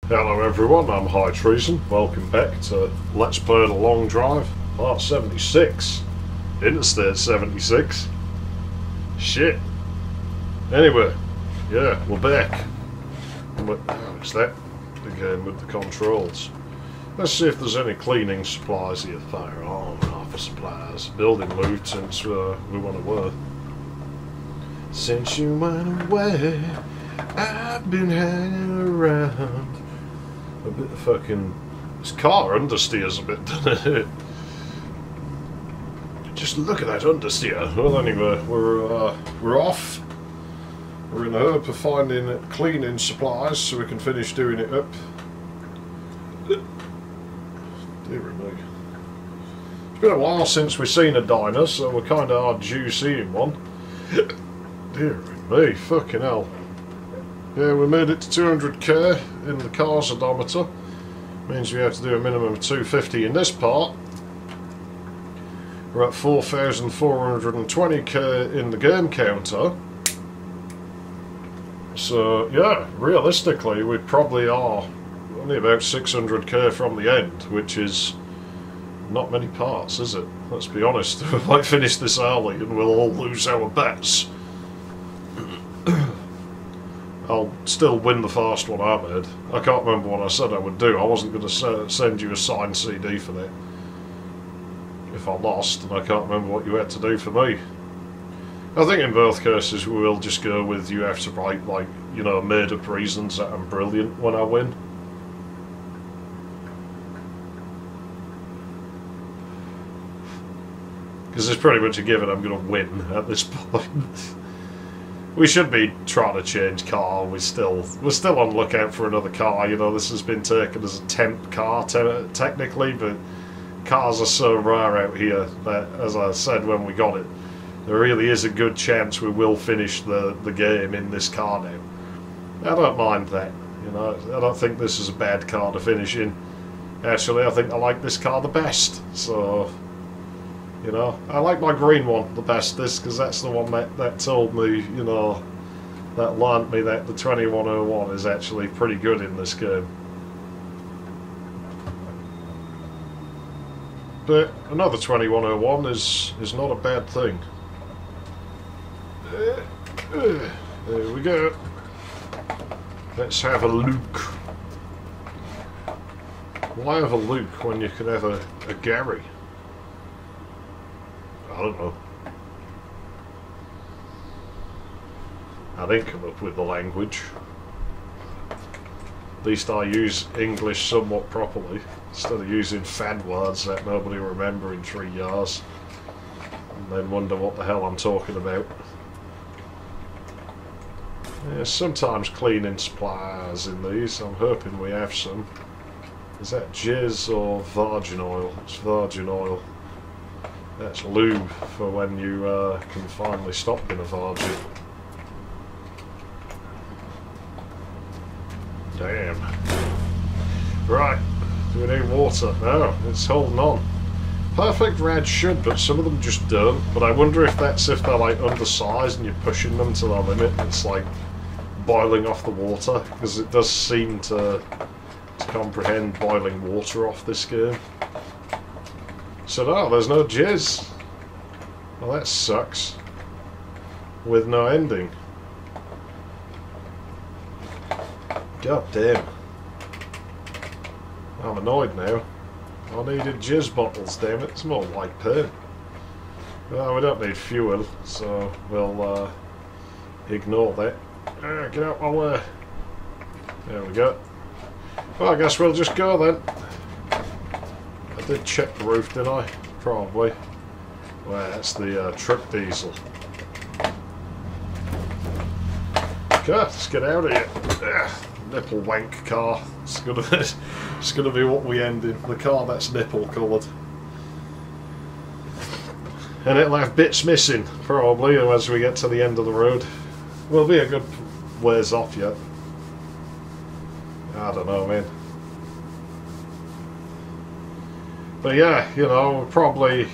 Hello everyone, I'm High Treason. Welcome back to Let's Play the Long Drive, part 76. Interstate 76. Shit. Anyway, yeah, we're back. Is that again with the controls? Let's see if there's any cleaning supplies here. Firearm, office supplies, building loot since we went away. Since you went away, I've been hanging around. A bit of fucking... This car understeers a bit, doesn't it? Just look at that understeer. Well, anyway, we're off. We're in the hope of finding cleaning supplies so we can finish doing it up. Dear me. It's been a while since we've seen a diner, so we're kind of hard due seeing one. Dear me, fucking hell. Yeah, we made it to 200k in the car's odometer. Means we have to do a minimum of 250 in this part. We're at 4,420k in the game counter. So, yeah, realistically, we probably are only about 600k from the end, which is not many parts, is it? Let's be honest, we might finish this early and we'll all lose our bets. I'll still win the first one I made. I can't remember what I said I would do. I wasn't going to send you a signed CD for that. If I lost, and I can't remember what you had to do for me. I think in both cases we will just go with you have to write, like, you know, made up reasons that I'm brilliant when I win. Because it's pretty much a given I'm going to win at this point. We should be trying to change car. We're still on the lookout for another car. You know, this has been taken as a temp car technically, but cars are so rare out here that, as I said when we got it, there really is a good chance we will finish the game in this car now. I don't mind that. You know, I don't think this is a bad car to finish in. Actually, I think I like this car the best. So, you know, I like my green one the bestest because that's the one that told me, you know, that learnt me that the 2101 is actually pretty good in this game. But another 2101 is not a bad thing. There we go. Let's have a look. Why have a Luke when you can have a Gary? I don't know. I didn't come up with the language. At least I use English somewhat properly, instead of using fad words that nobody will remember in 3 years, and then wonder what the hell I'm talking about. Yeah, sometimes cleaning supplies in these. I'm hoping we have some. Is that jizz or virgin oil? It's virgin oil. That's lube for when you can finally stop being a virgin. Damn. Right, do we need water? No, it's holding on. Perfect Rad should, but some of them just don't. But I wonder if that's if they're like undersized and you're pushing them to their limit and it's like boiling off the water, because it does seem to comprehend boiling water off this game. So no, there's no jizz. Well, that sucks. With no ending. God damn. I'm annoyed now. I needed jizz bottles, damn it. It's more like pain. Well, we don't need fuel, so we'll ignore that. Get out my way. There we go. Well, I guess we'll just go then. I did check the roof, didn't I? Probably. Well, that's the truck diesel. Okay, let's get out of here. Nipple wank car. It's gonna be what we end in. The car that's nipple coloured. And it'll have bits missing, probably, as we get to the end of the road. We'll be a good ways off yet. I don't know, man. But yeah, you know, we're probably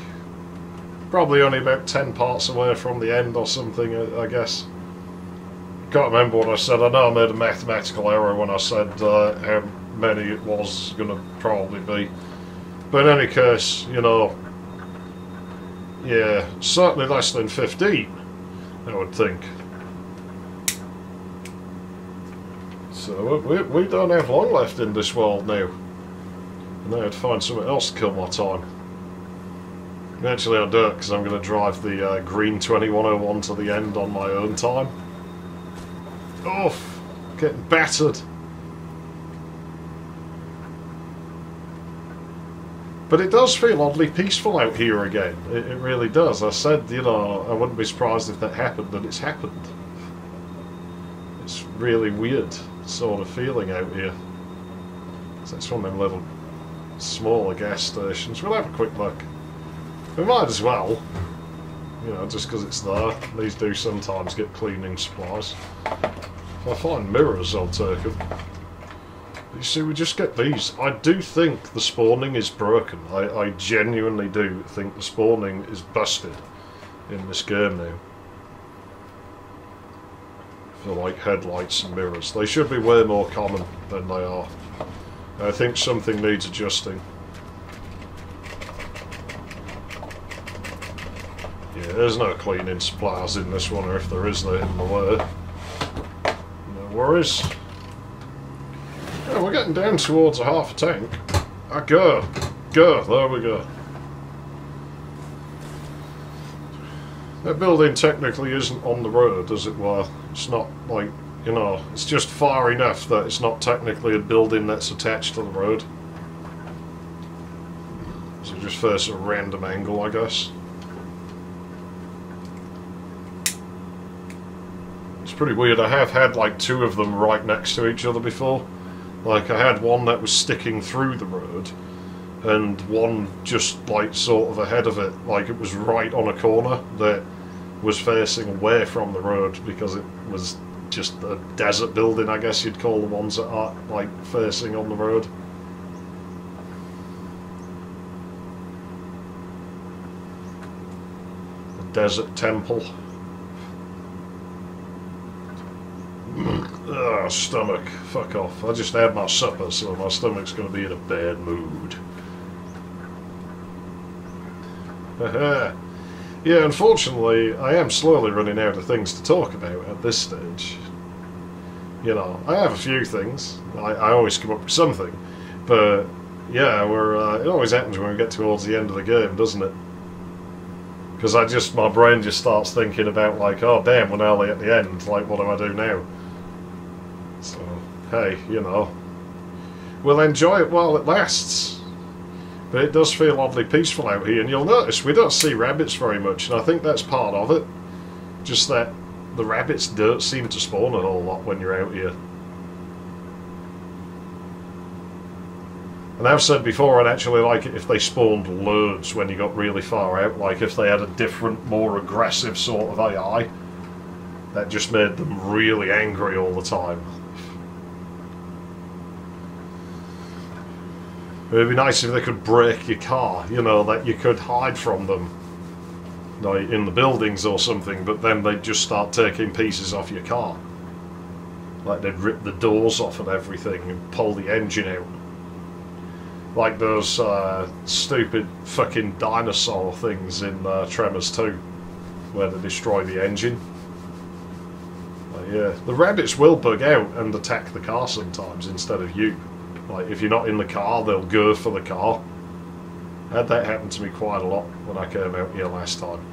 only about 10 parts away from the end or something, I guess. Can't remember what I said. I know I made a mathematical error when I said many it was going to probably be. But in any case, you know, yeah, certainly less than 15, I would think. So we don't have long left in this world now. And I had to find something else to kill my time. Eventually I do it because I'm going to drive the green 2101 to the end on my own time. Oof! Getting battered. But it does feel oddly peaceful out here again. It really does. I said, you know, I wouldn't be surprised if that happened, and it's happened. It's really weird sort of feeling out here. So it's one of them little smaller gas stations. We'll have a quick look. We might as well, you know, just because it's there. These do sometimes get cleaning supplies. If I find mirrors, I'll take them. You see, we just get these. I do think the spawning is broken. I genuinely do think the spawning is busted in this game now. For like headlights and mirrors. They should be way more common than they are. I think something needs adjusting. Yeah, there's no cleaning supplies in this one, or if there is, they're in the way. No worries. Yeah, we're getting down towards a half a tank. Go, there we go. That building technically isn't on the road, as it were. It's not like, you know, it's just far enough that it's not technically a building that's attached to the road. So just face a random angle, I guess. It's pretty weird. I have had like two of them right next to each other before. Like I had one that was sticking through the road and one just like sort of ahead of it, like it was right on a corner that was facing away from the road because it was just a desert building, I guess you'd call the ones that are like facing on the road. The desert temple. Ugh, stomach. Fuck off. I just had my supper, so my stomach's going to be in a bad mood. Yeah, unfortunately, I am slowly running out of things to talk about at this stage. You know, I have a few things. I always come up with something. But, yeah, it always happens when we get towards the end of the game, doesn't it? Because my brain just starts thinking about, like, oh, damn, we're nearly at the end. Like, what do I do now? So, hey, you know, we'll enjoy it while it lasts. But it does feel oddly peaceful out here, and you'll notice we don't see rabbits very much, and I think that's part of it. Just that the rabbits don't seem to spawn a whole lot when you're out here. And I've said before I'd actually like it if they spawned loads when you got really far out, like if they had a different, more aggressive sort of AI that just made them really angry all the time. It would be nice if they could break your car, you know, that you could hide from them, like in the buildings or something, but then they'd just start taking pieces off your car. Like they'd rip the doors off and everything and pull the engine out. Like those stupid fucking dinosaur things in Tremors 2, where they destroy the engine. Yeah, the rabbits will bug out and attack the car sometimes instead of you. Like, if you're not in the car, they'll go for the car. I had that happen to me quite a lot when I came out here last time.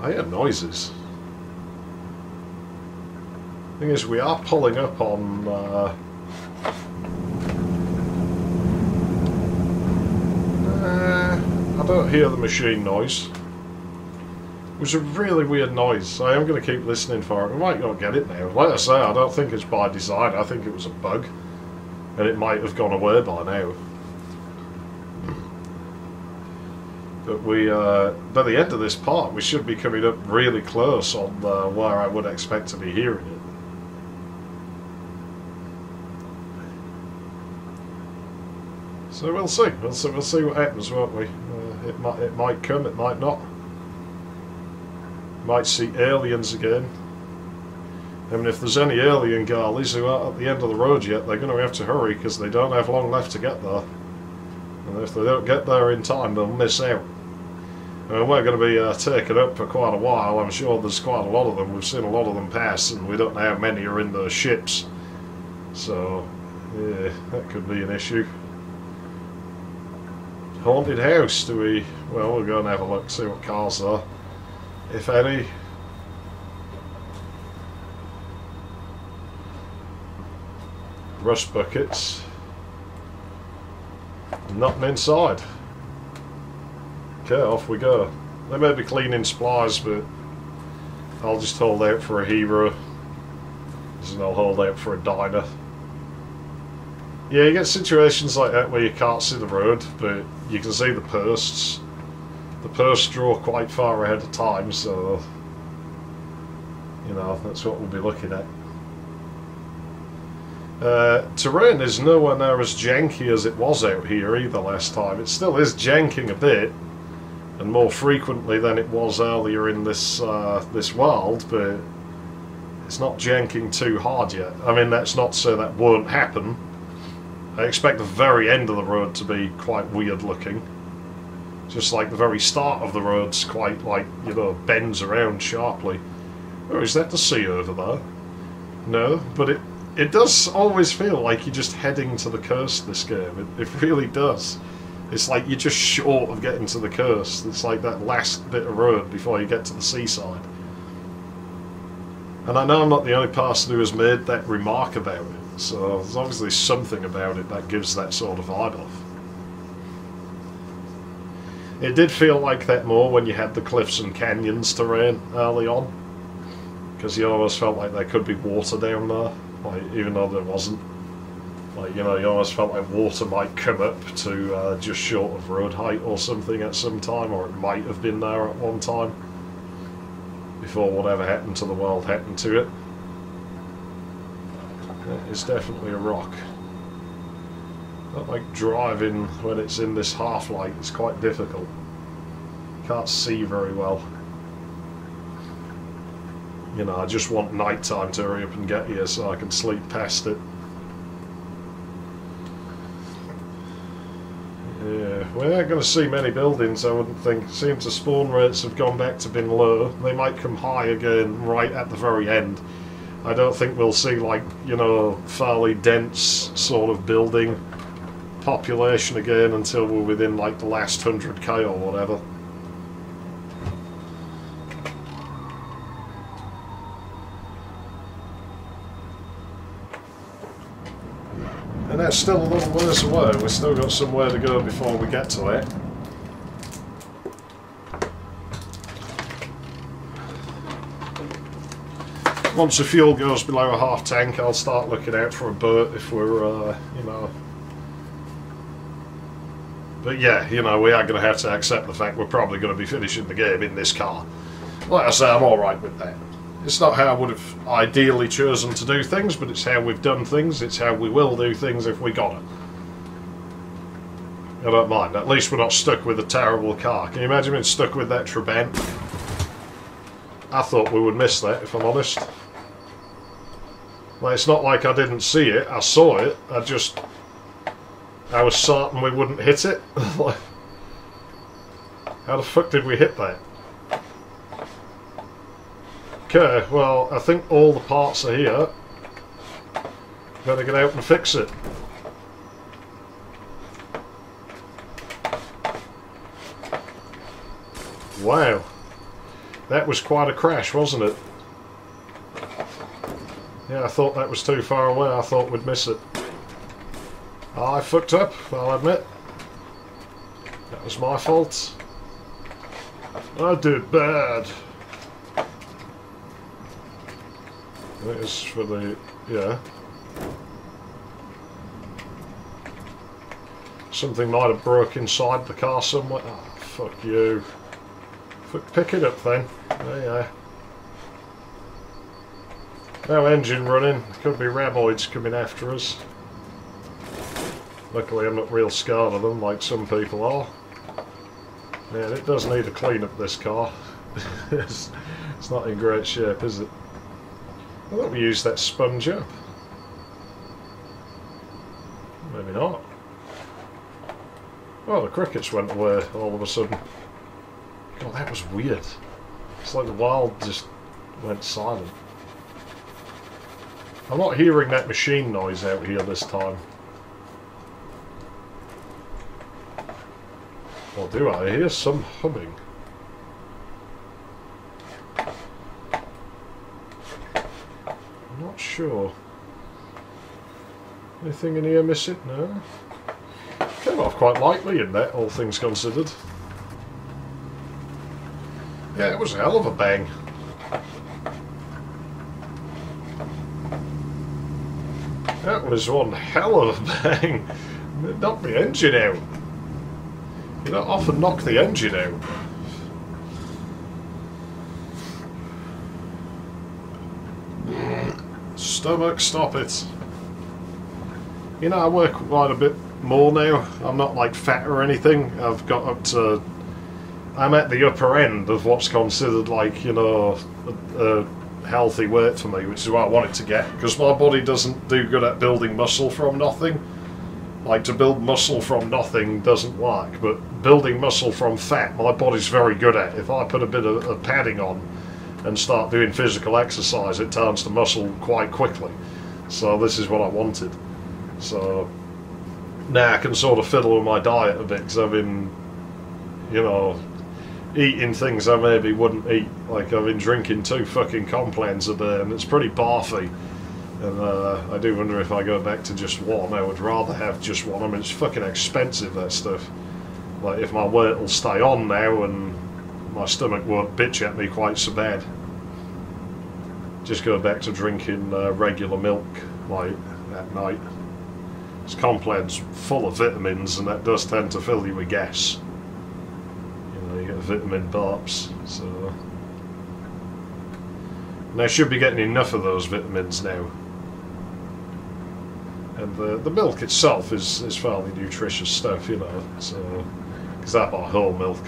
I hear noises. Thing is, we are pulling up on... I don't hear the machine noise. It was a really weird noise, so I am going to keep listening for it. We might not get it now. Like I say, I don't think it's by design. I think it was a bug, and it might have gone away by now. But by the end of this part, we should be coming up really close on where I would expect to be hearing it. So we'll see. We'll see what happens, won't we? It might come. It might not. Might see aliens again. I mean, if there's any alien girlies who aren't at the end of the road yet, they're going to have to hurry because they don't have long left to get there. And if they don't get there in time, they'll miss out. I mean, we're going to be taken up for quite a while. I'm sure there's quite a lot of them. We've seen a lot of them pass, and we don't know how many are in those ships. So, yeah, that could be an issue. Haunted house, do we... Well, we'll go and have a look, see what cars there are, if any. Rust buckets. Nothing inside. Okay, off we go. They may be cleaning supplies, but I'll just hold out for a hero. And I'll hold out for a diner. Yeah, you get situations like that where you can't see the road, but you can see the posts. The posts draw quite far ahead of time, so you know, that's what we'll be looking at. Terrain is nowhere near as janky as it was out here either last time. It still is janking a bit, and more frequently than it was earlier in this this world, but it's not janking too hard yet. I mean, that's not to say that won't happen. I expect the very end of the road to be quite weird looking. Just like the very start of the road's quite, like, you know, bends around sharply. Oh, is that the sea over there? No, but it does always feel like you're just heading to the coast this game. It really does. It's like you're just short of getting to the coast. It's like that last bit of road before you get to the seaside. And I know I'm not the only person who has made that remark about it. So there's obviously something about it that gives that sort of vibe off. It did feel like that more when you had the cliffs and canyons terrain early on, because you almost felt like there could be water down there, like, even though there wasn't. Like, you know, you almost felt like water might come up to just short of road height or something at some time, or it might have been there at one time before whatever happened to the world happened to it. It's definitely a rock. Not like driving when it's in this half light, it's quite difficult. Can't see very well. You know, I just want night time to hurry up and get here so I can sleep past it. Yeah, we aren't going to see many buildings, I wouldn't think. Seems the spawn rates have gone back to being low. They might come high again right at the very end. I don't think we'll see, like, you know, fairly dense sort of building population again until we're within, like, the last 100k or whatever. And that's still a little ways away. We've still got some way to go before we get to it. Once the fuel goes below a half tank, I'll start looking out for a boat if we're, you know. But yeah, you know, we are going to have to accept the fact we're probably going to be finishing the game in this car. Like I say, I'm alright with that. It's not how I would have ideally chosen to do things, but it's how we've done things. It's how we will do things if we got it. I don't mind. At least we're not stuck with a terrible car. Can you imagine being stuck with that Trabant? I thought we would miss that, if I'm honest. Well, it's not like I didn't see it. I saw it. I was certain we wouldn't hit it. How the fuck did we hit that? Okay, well, I think all the parts are here. Better get out and fix it. Wow. That was quite a crash, wasn't it? Yeah, I thought that was too far away. I thought we'd miss it. I fucked up, I'll admit. That was my fault. I did bad. It is for the... yeah. Something might have broke inside the car somewhere. Oh, fuck you. Pick it up then. There you are. No engine running. Could be raboids coming after us. Luckily I'm not real scared of them like some people are. Yeah, it does need a clean up, this car. It's not in great shape, is it? I thought we used that sponge up. Maybe not. Oh, the crickets went away all of a sudden. God, that was weird. It's like the wild just went silent. I'm not hearing that machine noise out here this time. Or do I? I hear some humming. I'm not sure. Anything in here missing? No. Came off quite lightly in that, all things considered. Yeah, it was a hell of a bang. That was one hell of a bang. It knocked the engine out. You don't often knock the engine out. Stomach, stop it. You know, I work quite a bit more now. I'm not like fat or anything. I've got up to... I'm at the upper end of what's considered like, you know, a healthy weight for me, which is what I want it to get, because my body doesn't do good at building muscle from nothing. Like, to build muscle from nothing doesn't work, but building muscle from fat, my body's very good at. If I put a bit of padding on and start doing physical exercise, it turns to muscle quite quickly. So this is what I wanted. So now I can sort of fiddle with my diet a bit, because I've been, you know, eating things I maybe wouldn't eat. Like, I've been drinking 2 fucking Complains a day, and it's pretty barfy. And I do wonder if I go back to just one. I would rather have just one. I mean, it's fucking expensive, that stuff. Like, if my weight will stay on now and my stomach won't bitch at me quite so bad, just go back to drinking regular milk, like, at night. This Complain's full of vitamins, and that does tend to fill you with gas. You know, you get vitamin burps, so... And I should be getting enough of those vitamins now. And the milk itself is fairly nutritious stuff, you know, so... Because I buy whole milk.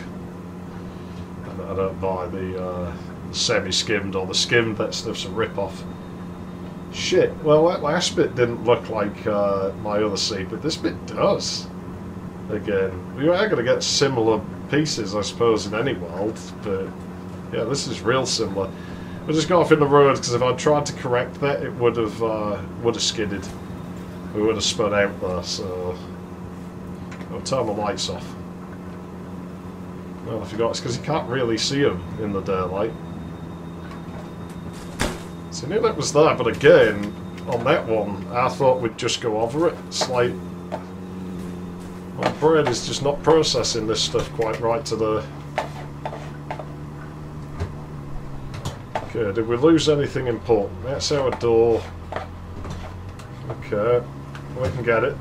And I don't buy the semi-skimmed or the skimmed. That stuff's a rip-off. Shit, well, that last bit didn't look like my other seed, but this bit does. Again, we are going to get similar pieces, I suppose, in any world, but yeah, this is real similar. We'll just go off in the road, because if I tried to correct that, it would have skidded. We would have spun out there, so I'll turn the lights off. Well, I forgot, it's because you can't really see them in the daylight. So I knew that was there, but again, on that one, I thought we'd just go over it. It's like, my brain is just not processing this stuff quite right today. Okay, did we lose anything important? That's our door. Okay, we can get it.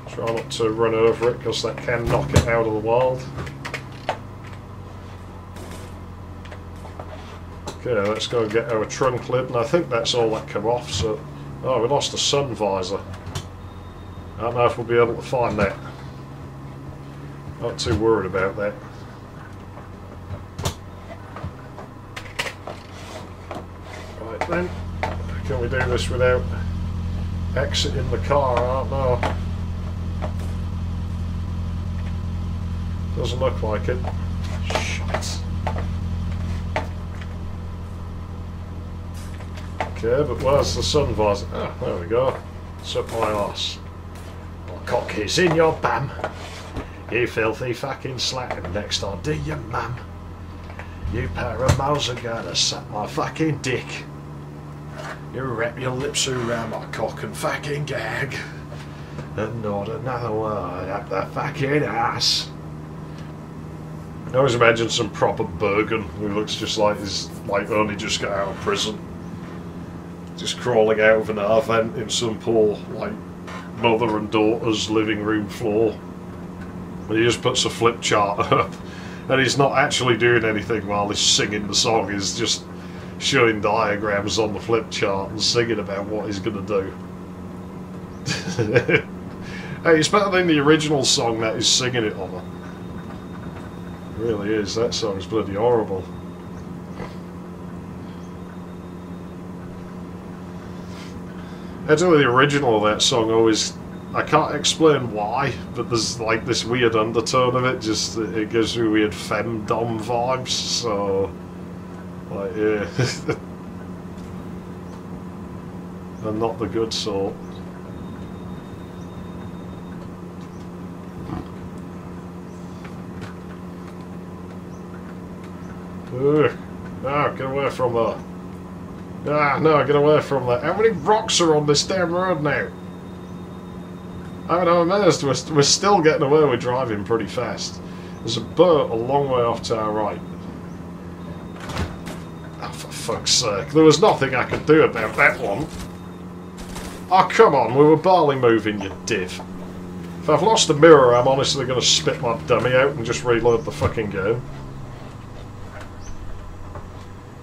Try not to run over it, because that can knock it out of the wild. Okay, let's go and get our trunk lid, and I think that's all that come off, so... Oh, we lost the sun visor. I don't know if we'll be able to find that. Not too worried about that. Right then, can we do this without exiting the car? I don't know. Doesn't look like it. Shit. Okay, but where's the sun visor? Ah, there we go. It's up my arse. My cock is in your bam. You filthy fucking slacker next door, do you, ma'am? You pair of mouths are gonna suck my fucking dick. You wrap your lips around my cock and fucking gag. And not another word up the fucking ass. I always imagine some proper Bergen who looks just like he's like only just got out of prison. Just crawling out of an air vent in some poor, like, mother and daughter's living room floor. And he just puts a flip chart up. And he's not actually doing anything while he's singing the song. He's just showing diagrams on the flip chart and singing about what he's going to do. Hey, it's better than the original song that he's singing it on. It really is. That song's bloody horrible. Actually, the original of that song always... I can't explain why, but there's like this weird undertone of it, just it gives me weird femdom vibes, so... Like, yeah. And not the good sort. Ugh. Ah, get away from there. Ah, no, get away from there. How many rocks are on this damn road now? I'm amazed we're still getting away with driving pretty fast. There's a boat a long way off to our right. Oh, for fuck's sake. There was nothing I could do about that one. Oh, come on, we were barely moving, you div. If I've lost a mirror, I'm honestly going to spit my dummy out and just reload the fucking game.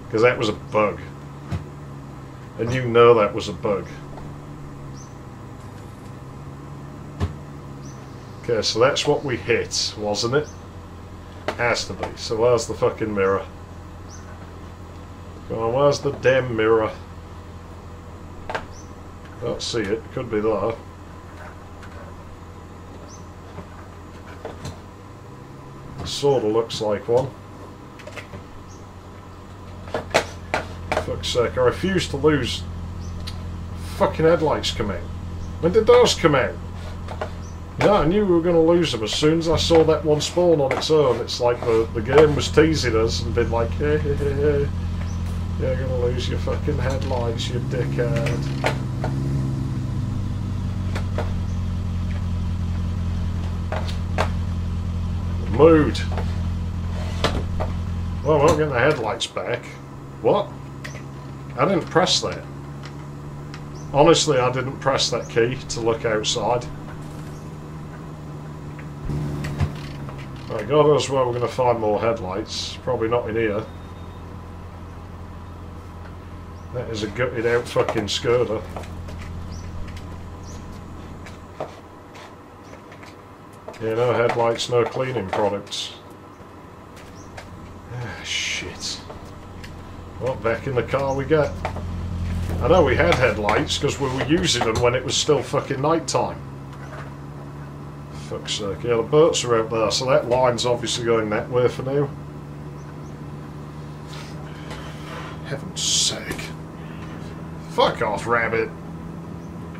Because that was a bug. And you know that was a bug. Okay, so that's what we hit, wasn't it? Has to be. So where's the fucking mirror? Come on, where's the damn mirror? Don't see it. Could be there. Sorta looks like one. Fuck's sake, I refuse to lose. Fucking headlights come out. When did those come out? Yeah, I knew we were going to lose them as soon as I saw that one spawn on its own. It's like the game was teasing us and been like, hey, hey, hey, hey. You're going to lose your fucking headlights, you dickhead. Mood. Well, we're not getting the headlights back. What? I didn't press that. Honestly, I didn't press that key to look outside. Right, God knows where we're going to find more headlights. Probably not in here. That is a gutted out fucking Skoda. Yeah, no headlights, no cleaning products. Ah, shit. Well, back in the car we get. I know we had headlights because we were using them when it was still fucking night time. Fuck's sake. Yeah, the boats are out there, so that line's obviously going that way for now. Heaven's sake. Fuck off, rabbit.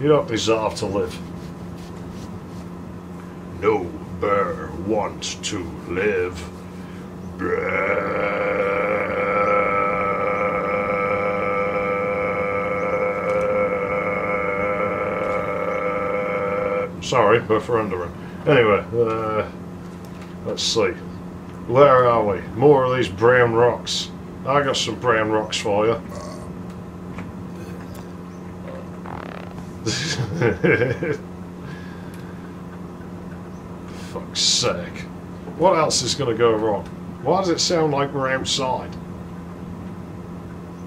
You don't deserve to live. No bear wants to live. Sorry, buffering. Anyway, let's see. Where are we? More of these brown rocks. I got some brown rocks for you. Fuck's sake. What else is going to go wrong? Why does it sound like we're outside?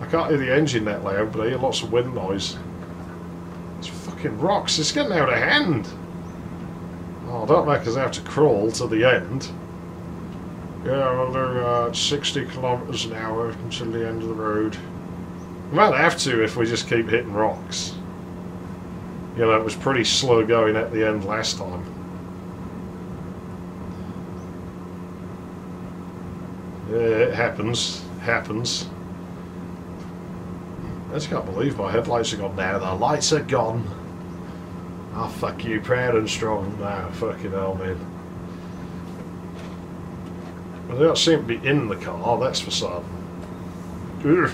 I can't hear the engine that loud, but I hear lots of wind noise. It's fucking rocks. It's getting out of hand. Oh, don't make us have to crawl to the end. Yeah, well, they're 60 kilometres an hour until the end of the road. We might have to if we just keep hitting rocks. You know, it was pretty slow going at the end last time. Yeah, it happens. Happens. I just can't believe my headlights are gone now. The lights are gone. Oh, fuck you, proud and strong. Nah, fucking hell, man. Well, they don't seem to be in the car, that's for certain. Ugh.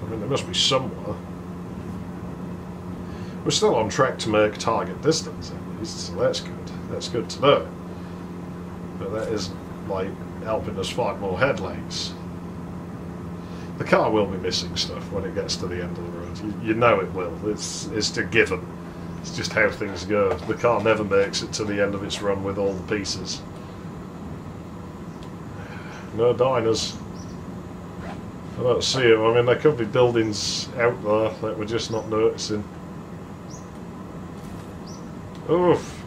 I mean, they must be somewhere. We're still on track to make target distance, at least, so that's good. That's good to know. But that isn't, like, helping us find more headlights. The car will be missing stuff when it gets to the end of the road. You know it will. It's a given. It's just how things go. The car never makes it to the end of its run with all the pieces. No diners. I don't see them. I mean, there could be buildings out there that we're just not noticing. Oof.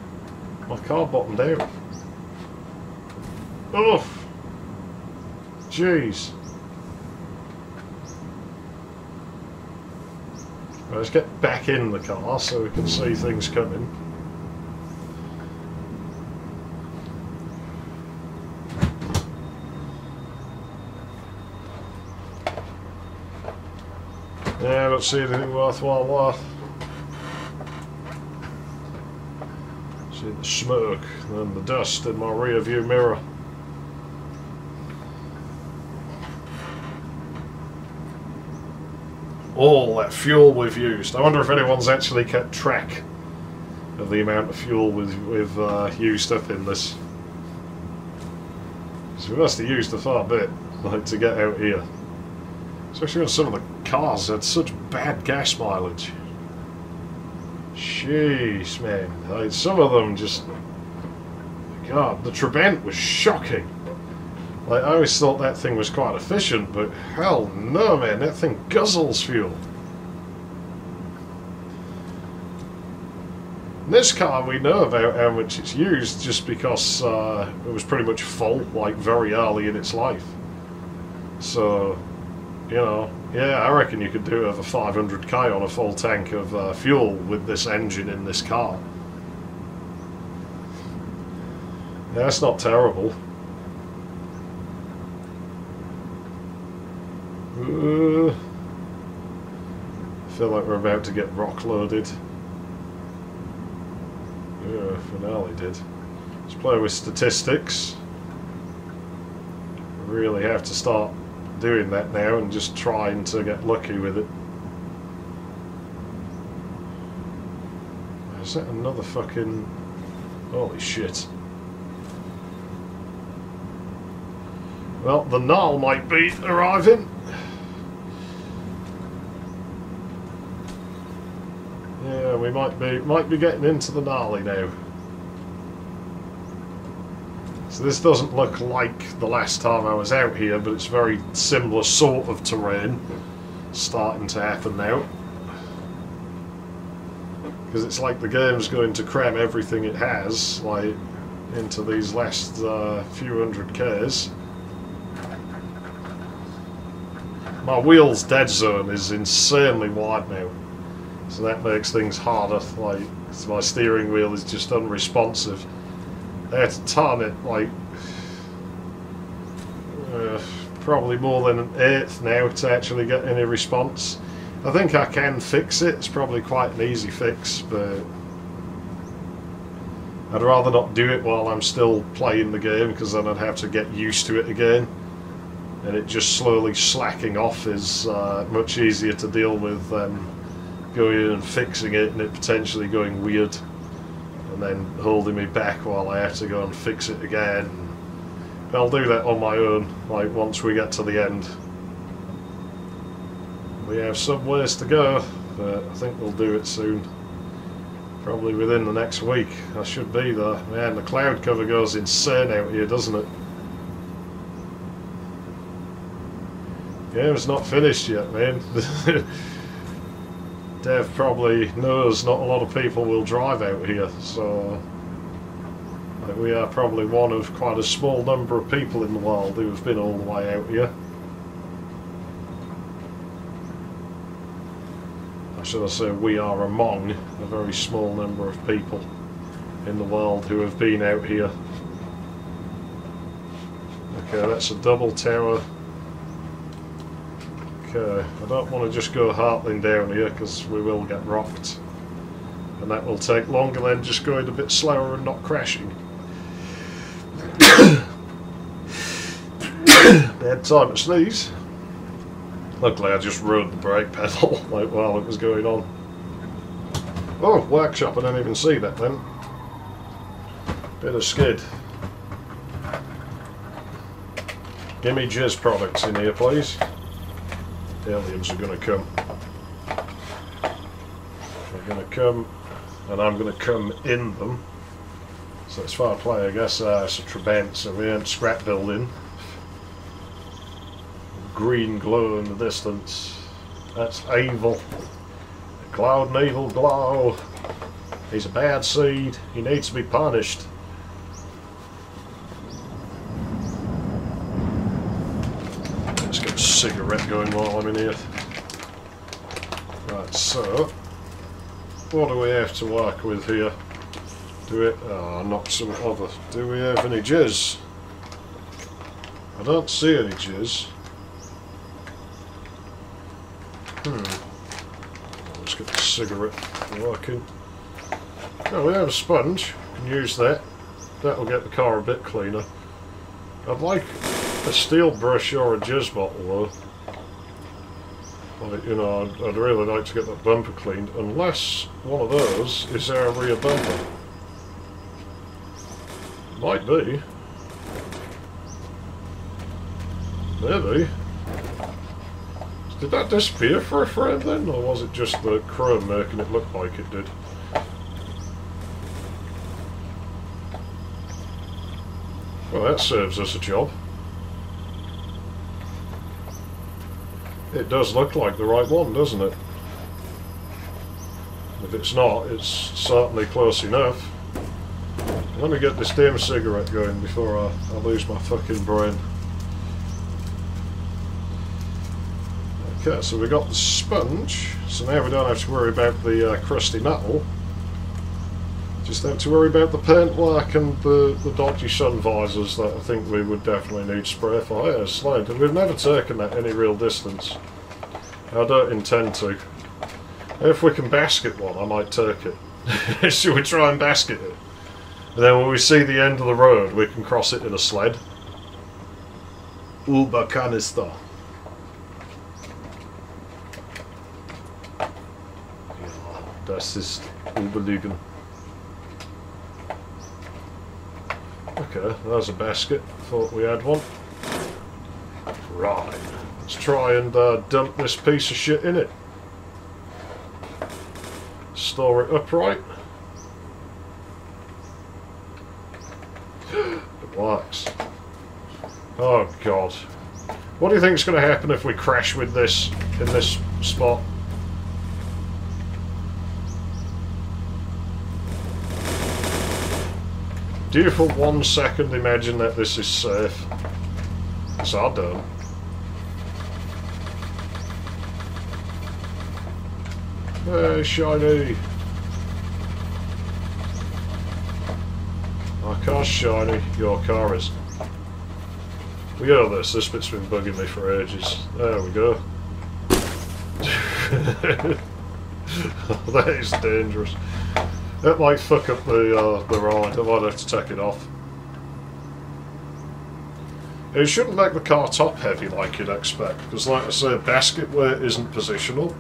My car bottomed out. Oof. Jeez. Right, let's get back in the car so we can see things coming. Yeah, I don't see anything worthwhile there. See the smoke and the dust in my rear view mirror. All that fuel we've used. I wonder if anyone's actually kept track of the amount of fuel we've used up in this. So we must have used a far bit, like, to get out here. Especially when some of the cars had such bad gas mileage. Jeez, man. Like, some of them just... God, the Trabant was shocking. Like, I always thought that thing was quite efficient, but hell no, man, that thing guzzles fuel. In this car, we know about how much it's used just because it was pretty much full, like, very early in its life. So, you know, yeah, I reckon you could do over 500k on a full tank of fuel with this engine in this car. Yeah, that's not terrible. I feel like we're about to get rock loaded. Yeah, finale did. Let's play with statistics. Really have to start doing that now and just trying to get lucky with it. Is that another fucking... Holy shit. Well, the Null might be arriving. Yeah, we might be getting into the gnarly now. So this doesn't look like the last time I was out here, but it's very similar sort of terrain starting to happen now. Because it's like the game's going to cram everything it has, like, into these last few hundred Ks. My wheel's dead zone is insanely wide now. So that makes things harder, like, my steering wheel is just unresponsive. I had to turn it, like, probably more than an eighth now to actually get any response. I think I can fix it, it's probably quite an easy fix, but I'd rather not do it while I'm still playing the game, because then I'd have to get used to it again. And it just slowly slacking off is much easier to deal with than going in and fixing it and it potentially going weird and then holding me back while I have to go and fix it again. I'll do that on my own, like, once we get to the end. We have some ways to go, but I think we'll do it soon. Probably within the next week. I should be there. Man, the cloud cover goes insane out here, doesn't it? Game's not finished yet, man. Dev probably knows not a lot of people will drive out here, so like, we are probably one of quite a small number of people in the world who have been all the way out here. Or should I say, we are among a very small number of people in the world who have been out here. Okay, that's a double tower. Okay, I don't want to just go hartling down here because we will get rocked. And that will take longer than just going a bit slower and not crashing. Bad time to sneeze. Luckily I just rode the brake pedal like while it was going on. Oh, workshop, I didn't even see that then. Bit of skid. Give me jizz products in here, please. The aliens are going to come. They're going to come, and I'm going to come in them. So it's fair play, I guess. It's a Trabant, so we ain't scrap building. Green glow in the distance. That's evil. Cloud and evil glow. He's a bad seed. He needs to be punished. Let's get a cigarette going while I'm in here. Right, Right, so what do we have to work with here? Do we... oh, not some other. Do we have any jizz? I don't see any jizz. Let's get the cigarette working. Oh, we have a sponge. We can use that. That'll get the car a bit cleaner. I'd like a steel brush or a jizz bottle though. Like, you know, I'd really like to get that bumper cleaned, unless one of those is our rear bumper. Might be. Maybe. Did that disappear for a frame then, or was it just the chrome making it look like it did? Well, that serves us a job. It does look like the right one, doesn't it? If it's not, it's certainly close enough. Let me get this damn cigarette going before I lose my fucking brain. Okay, so we got the sponge, so now we don't have to worry about the crusty metal. Just have to worry about the paintwork and the dodgy sun visors that I think we would definitely need spray for. Yeah, slide. We've never taken that any real distance. I don't intend to. If we can basket one, I might take it. Should we try and basket it? And then when we see the end of the road, we can cross it in a sled. Uber canister. Ja, das ist überlegen. Okay, there's a basket. Thought we had one. Right. Let's try and dump this piece of shit in it. Store it upright. It works. Oh god. What do you think is going to happen if we crash with this in this spot? Do you for 1 second imagine that this is safe? Because I don't. Hey, shiny! My car's shiny, your car isn't. We got this bit's been bugging me for ages. There we go. That is dangerous. That might fuck up the ride. I might have to take it off. It shouldn't make the car top heavy like you'd expect, because like I say, basket weight isn't positional.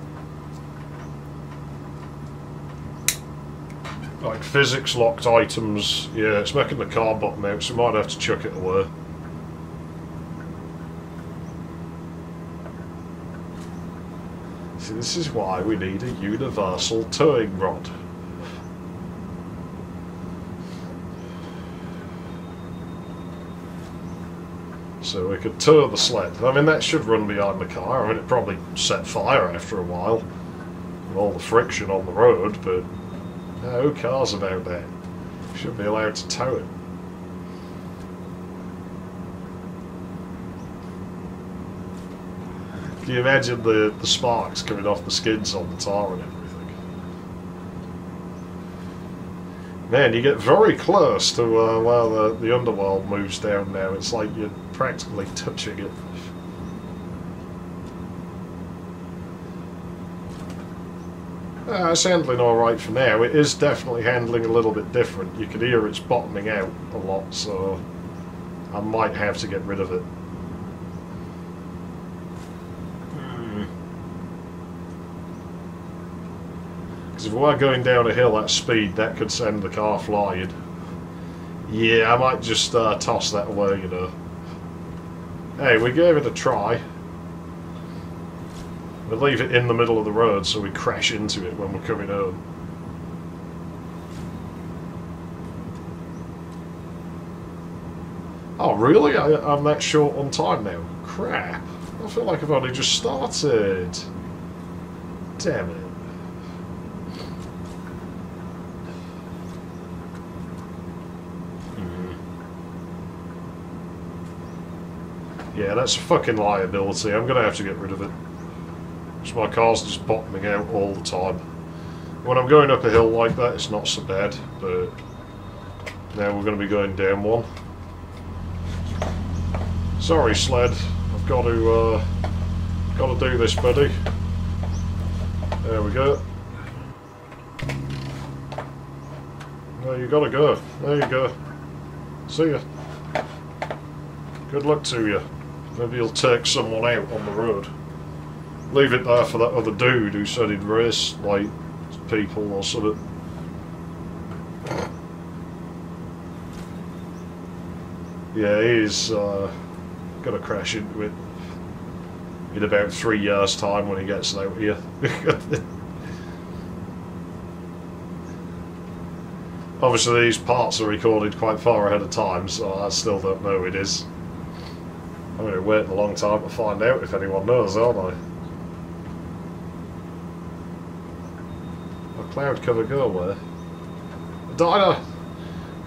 Like physics locked items, yeah, it's making the car bottom out, so we might have to chuck it away. See, this is why we need a universal towing rod. So we could tow the sled. I mean, that should run behind the car. I mean, it probably set fire after a while with all the friction on the road, but who cares about that? Should be allowed to tow it. Can you imagine the sparks coming off the skids on the tar and everything? Man, you get very close to where the underworld moves down now. It's like you're practically touching it. It's handling alright for now. It is definitely handling a little bit different. You can hear it's bottoming out a lot, so I might have to get rid of it. Because if we were going down a hill at speed, that could send the car flying. Yeah, I might just toss that away, you know. Hey, we gave it a try. We'll leave it in the middle of the road so we crash into it when we're coming home. Oh, really? I'm that short on time now? Crap. I feel like I've only just started. Damn it. Yeah, that's a fucking liability. I'm gonna have to get rid of it. because my car's just bottoming out all the time. When I'm going up a hill like that, it's not so bad, but now we're going to be going down one. Sorry, sled. I've got to do this, buddy. There we go. No, you gotta go. There you go. See ya. Good luck to you. Maybe you'll take someone out on the road. Leave it there for that other dude who said he'd race, like, people or something. Yeah, he's gonna crash into it in about 3 years' time when he gets out here. Obviously these parts are recorded quite far ahead of time, so I still don't know who it is. I'm going to wait a long time to find out if anyone knows, aren't I? A cloud cover go where? A diner!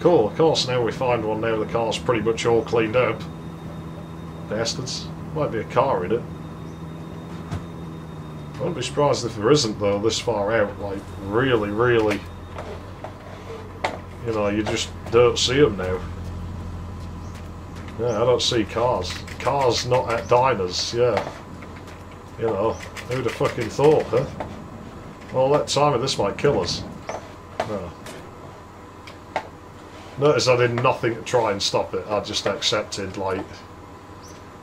Cool, of course now we find one now the car's pretty much all cleaned up. Bastards. Might be a car in it. I wouldn't be surprised if there isn't though, this far out. Like, really, really... You know, you just don't see them now. Yeah, I don't see cars. Cars not at diners, yeah. You know, who'd have fucking thought, huh? All that time and this might kill us. No. Notice I did nothing to try and stop it. I just accepted, like,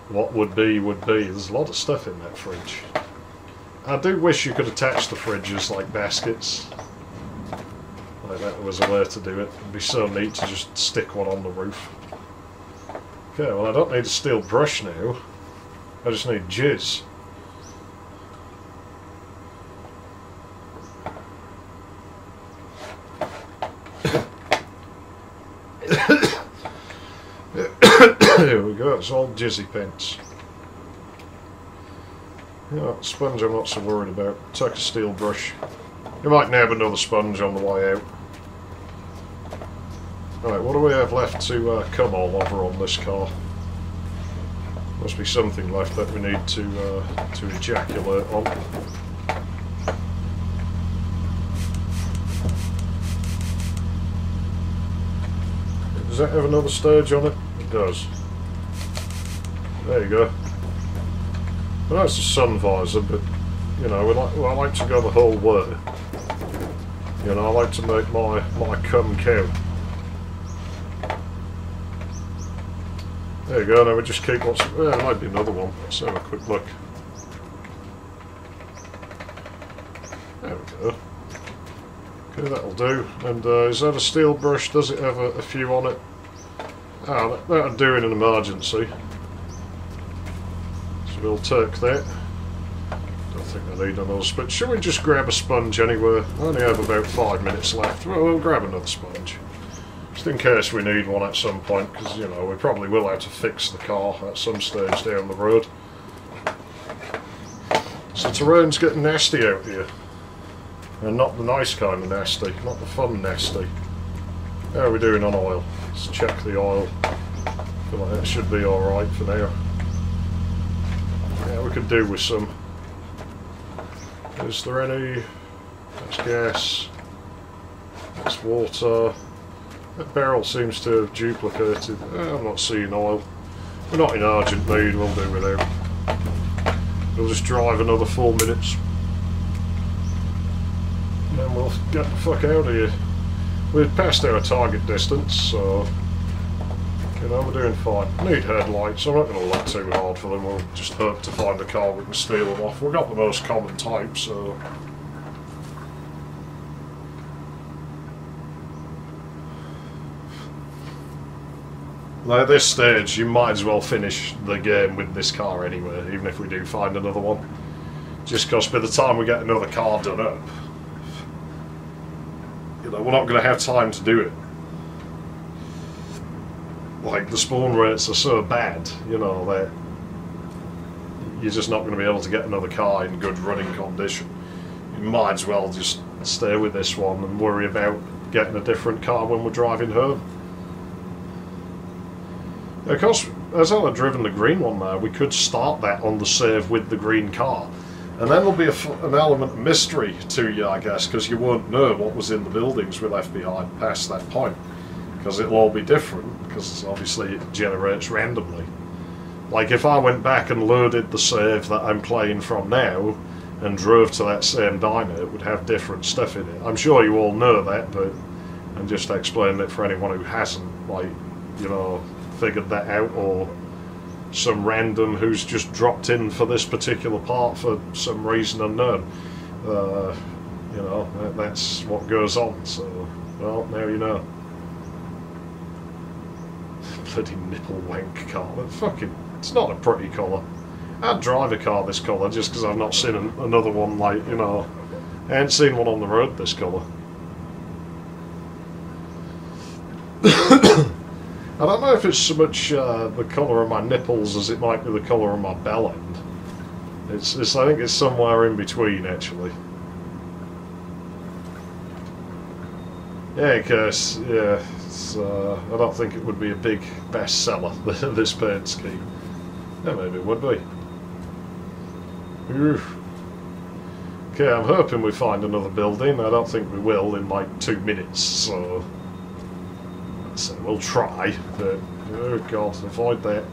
what would be, would be. There's a lot of stuff in that fridge. I do wish you could attach the fridges like baskets. Like that was a way to do it. It'd be so neat to just stick one on the roof. Okay, well I don't need a steel brush now. I just need jizz. Here we go, it's all jizzy pence. Yeah, sponge I'm not so worried about. Take a steel brush. You might nab another sponge on the way out. Right, what do we have left to come all over on this car? Must be something left that we need to ejaculate on. Does that have another stage on it? It does. There you go. I know it's a sun visor, but you know, I like to go the whole way. You know, I like to make my cum count. There you go, now we just keep what's... there might be another one. Let's have a quick look. There we go. Okay, that'll do. And is that a steel brush? Does it have a few on it? Ah, that'll do in an emergency. So we'll take that. Don't think I need another sponge. Should we just grab a sponge anyway? I only have about 5 minutes left. Well, we'll grab another sponge. Just in case we need one at some point, because, you know, we probably will have to fix the car at some stage down the road. So terrain's getting nasty out here. And not the nice kind of nasty, not the fun nasty. How are we doing on oil? Let's check the oil. I feel like that should be alright for now. Yeah, we could do with some. Is there any? That's gas. That's water. That barrel seems to have duplicated. I'm not seeing oil. We're not in urgent need, we'll do without. We'll just drive another 4 minutes. And then we'll get the fuck out of here. We've passed our target distance, so you know, we're doing fine. Need headlights, I'm not going to look too hard for them, we'll just hope to find a car we can steal them off. We've got the most common type, so... Now at this stage, you might as well finish the game with this car anyway, even if we do find another one. Just because by the time we get another car done up, you know, we're not going to have time to do it. Like, the spawn rates are so bad, you know, that you're just not going to be able to get another car in good running condition. You might as well just stay with this one and worry about getting a different car when we're driving home. Of course, as I had driven the green one there, we could start that on the save with the green car. And then there'll be an element of mystery to you, I guess, because you won't know what was in the buildings we left behind past that point. Because it'll all be different, because obviously it generates randomly. Like if I went back and loaded the save that I'm playing from now and drove to that same diner, it would have different stuff in it. I'm sure you all know that, but I'm just explaining it for anyone who hasn't, like, you know, figured that out, or some random who's just dropped in for this particular part for some reason unknown. You know, that's what goes on, so, well, now you know. Bloody nipple wank car. Fucking, it's not a pretty colour. I'd drive a car this colour just because I've not seen another one, like, you know, I ain't seen one on the road this colour. I don't know if it's so much the colour of my nipples as it might be the colour of my bell end. It's I think it's somewhere in between, actually. Yeah, because, yeah, I don't think it would be a big bestseller, this paint scheme. Yeah, maybe it would be. Oof. Okay, I'm hoping we find another building. I don't think we will in like 2 minutes, so we'll try, but oh god, avoid that.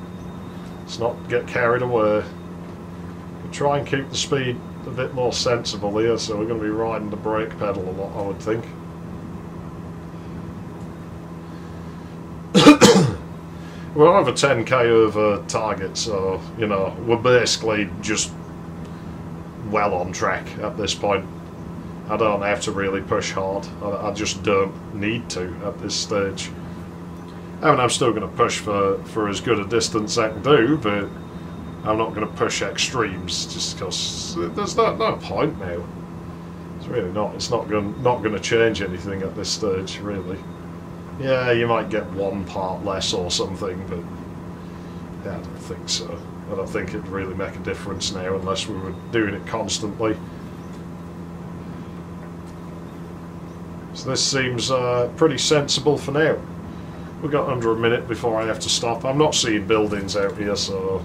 Let's not get carried away. We'll try and keep the speed a bit more sensible here, so we're going to be riding the brake pedal a lot, I would think. We're over 10k over target, so, you know, we're basically just well on track at this point. I don't have to really push hard. I just don't need to at this stage. I mean, I'm still going to push for as good a distance I can do, but I'm not going to push extremes just because there's no point now. It's really not. It's not going to change anything at this stage, really. Yeah, you might get one part less or something, but yeah, I don't think so. I don't think it'd really make a difference now unless we were doing it constantly. So this seems pretty sensible for now. We've got under a minute before I have to stop. I'm not seeing buildings out here, so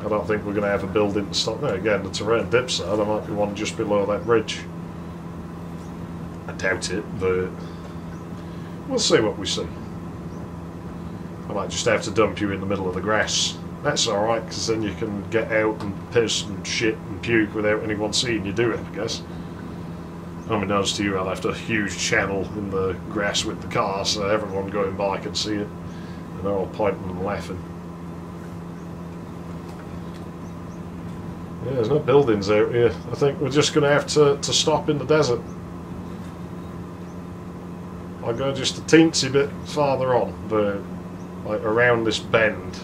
I don't think we're going to have a building to stop. There again, the terrain dips there. There might be one just below that bridge. I doubt it, but we'll see what we see. I might just have to dump you in the middle of the grass. That's alright, because then you can get out and piss and shit and puke without anyone seeing you do it, I guess. Unbeknownst to you, I left a huge channel in the grass with the car, so everyone going by can see it. And they're all pointing and laughing. Yeah, there's no buildings out here. I think we're just going to have to stop in the desert. I'll go just a teensy bit farther on, but like around this bend.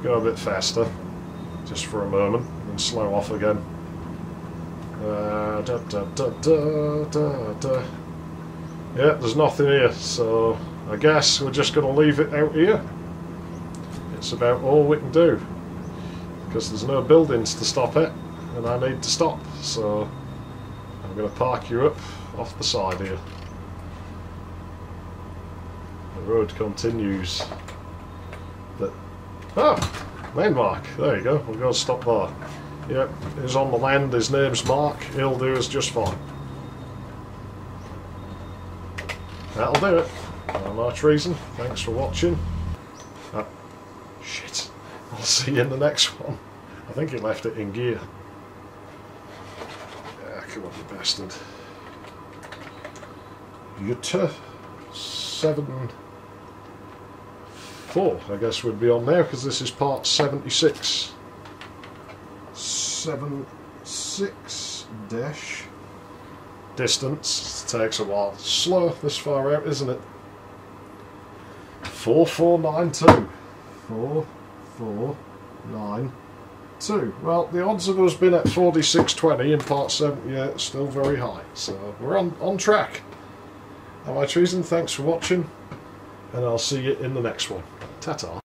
Go a bit faster, just for a moment, and slow off again. Yeah, there's nothing here, so I guess we're just going to leave it out here. It's about all we can do, because there's no buildings to stop at, and I need to stop, so I'm going to park you up off the side here. The road continues. Oh, landmark. There you go. We'll go stop there. Yep, he's on the land. His name's Mark. He'll do us just fine. That'll do it. No more treason. Thanks for watching. Oh, shit. I'll see you in the next one. I think he left it in gear. Yeah, come on, you bastard. Utah 7-4, I guess would be on there, because this is part 76. 76 dash distance. Takes a while. Slow this far out, isn't it? 4492. 4492. Well, the odds of us being at 4620 in part 78 still very high, so we're on track. Am I treason? Thanks for watching, and I'll see you in the next one. Ta-ta.